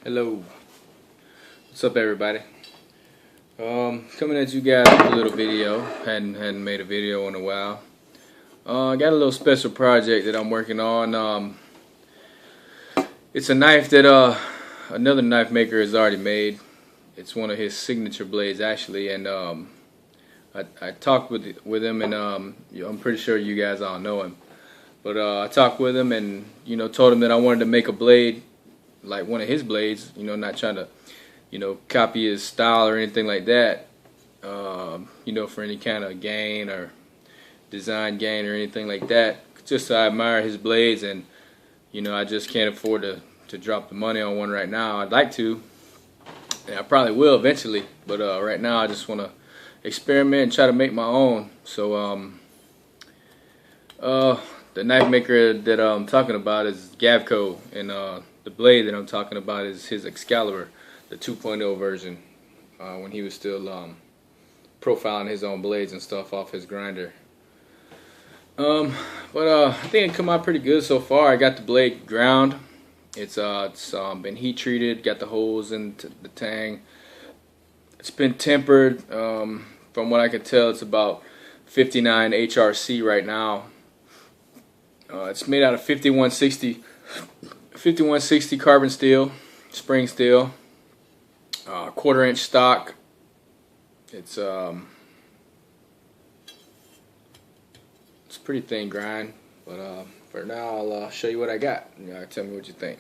Hello, what's up everybody? Coming at you guys with a little video. Hadn't made a video in a while. I got a little special project that I'm working on. It's a knife that another knife maker has already made. It's one of his signature blades actually, and I talked with him, and I'm pretty sure you guys all know him. But I talked with him, and told him that I wanted to make a blade like one of his blades. Not trying to copy his style or anything like that. For any kind of gain or design gain or anything like that. Just I admire his blades, and I just can't afford to drop the money on one right now. I'd like to, and I probably will eventually, but right now I just want to experiment and try to make my own. So the knife maker that I'm talking about is Gavkoo, and the blade that I'm talking about is his Excalibur, the 2.0 version, when he was still profiling his own blades and stuff off his grinder. But I think it come out pretty good so far. I got the blade ground. It's been heat treated, got the holes into the tang. It's been tempered. From what I can tell, it's about 59 HRC right now. It's made out of 5160 carbon steel, spring steel, 1/4 inch stock. It's pretty thin grind, but for now I'll show you what I got. Tell me what you think.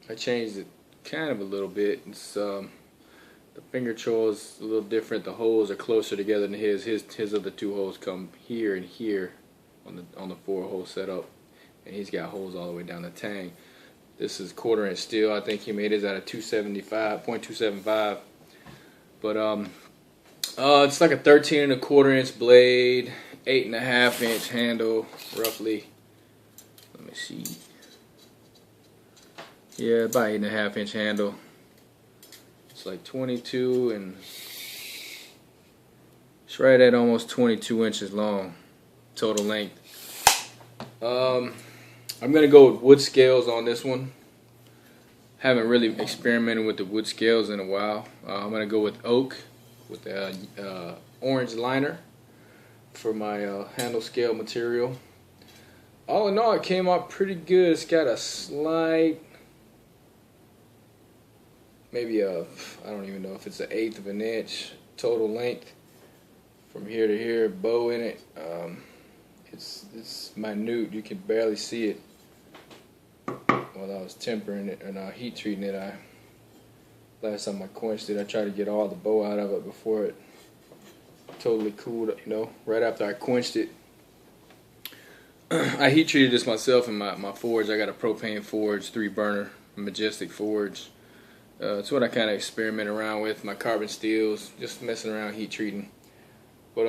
I changed it kind of a little bit. It's the finger choil is a little different. The holes are closer together than his. His other two holes come here and here on the 4-hole setup, and he's got holes all the way down the tang. This is 1/4 inch steel. I think he made his out of 275.275. But it's like a 13 1/4 inch blade, 8.5 inch handle, roughly. Let me see. Yeah, about 8.5 inch handle. It's like 22, and it's right at almost 22 inches long, total length. I'm gonna go with wood scales on this one. Haven't really experimented with the wood scales in a while. I'm gonna go with oak with the orange liner for my handle scale material. All in all, it came out pretty good. It's got a slight, maybe I don't even know if it's 1/8 of an inch total length from here to here, bow in it. It's minute. You can barely see it. While I was tempering it and heat treating it, last time I quenched it, I tried to get all the bow out of it before it totally cooled. Right after I quenched it, I heat treated this myself in my forge. I got a propane forge, 3-burner, Majestic forge. It's what I kind of experiment around with, my carbon steels, just messing around heat treating. But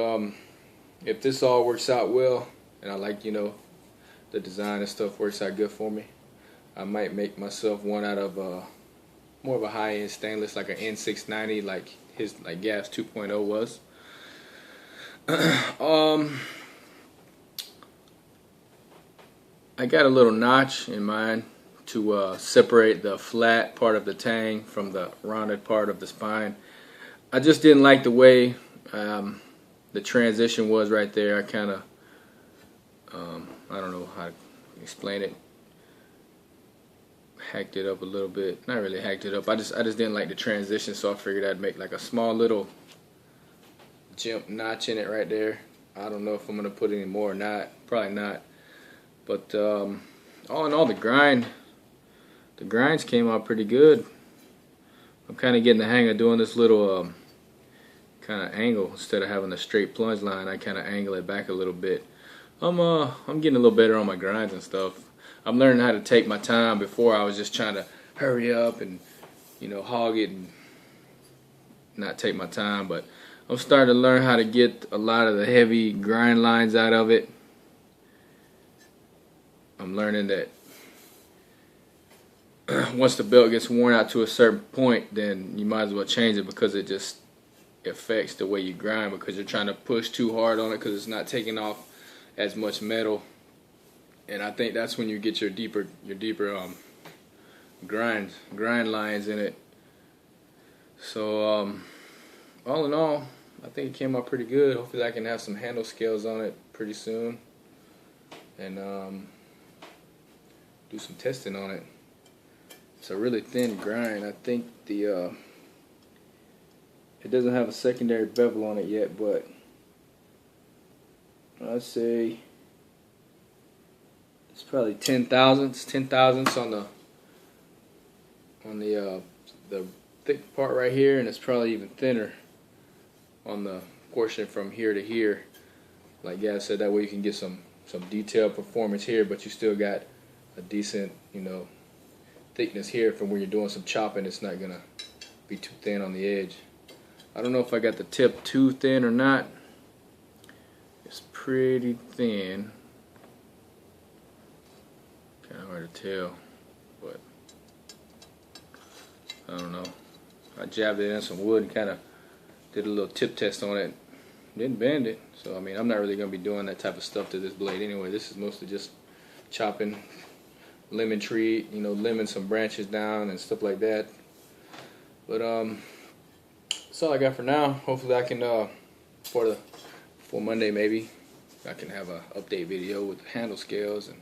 if this all works out well, and I like the design and stuff works out good for me, I might make myself one out of more of a high-end stainless, like an N690, like Gav's 2.0 was. I got a little notch in mine to separate the flat part of the tang from the rounded part of the spine. I just didn't like the way the transition was right there. I kind of I don't know how to explain it. Hacked it up a little bit. Not really hacked it up. I just didn't like the transition, so I figured I'd make like a small little jump notch in it right there. I don't know if I'm gonna put any more or not. Probably not. But all in all, the grinds came out pretty good. I'm kind of getting the hang of doing this little kind of angle. Instead of having a straight plunge line, I kind of angle it back a little bit. I'm getting a little better on my grinds and stuff. I'm learning how to take my time. Before I was just trying to hurry up and hog it and not take my time, but I'm starting to learn how to get a lot of the heavy grind lines out of it. I'm learning that once the belt gets worn out to a certain point, then you might as well change it, because affects the way you grind, because you're trying to push too hard on it because it's not taking off as much metal. And I think that's when you get your deeper grind lines in it. So all in all, I think it came out pretty good. Hopefully I can have some handle scales on it pretty soon, and do some testing on it. It's a really thin grind. I think it doesn't have a secondary bevel on it yet, but I'd say it's probably 10 thousandths on the thick part right here, and it's probably even thinner on the portion from here to here. Like Gav said, that way you can get some detailed performance here, but you still got a decent, thickness here from when you're doing some chopping. It's not gonna be too thin on the edge. I don't know if I got the tip too thin or not. It's pretty thin. Kind of hard to tell, but I don't know. I jabbed it in some wood and kind of did a little tip test on it. Didn't bend it, so I mean, I'm not really gonna be doing that type of stuff to this blade anyway. This is mostly just chopping lemon tree, lemon some branches down and stuff like that. But that's all I got for now. Hopefully I can for Monday maybe I can have an update video with the handle scales, and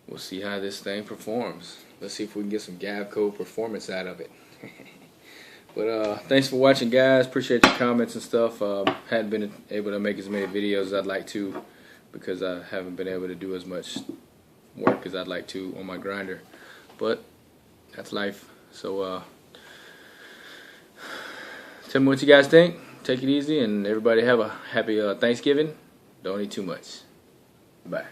we'll see how this thing performs. Let's see if we can get some Gavkoo performance out of it. But thanks for watching, guys. Appreciate your comments and stuff. Hadn't been able to make as many videos as I'd like to, because I haven't been able to do as much work as I'd like to on my grinder. But that's life. So tell me what you guys think. Take it easy, and everybody have a happy Thanksgiving. Don't eat too much. Bye.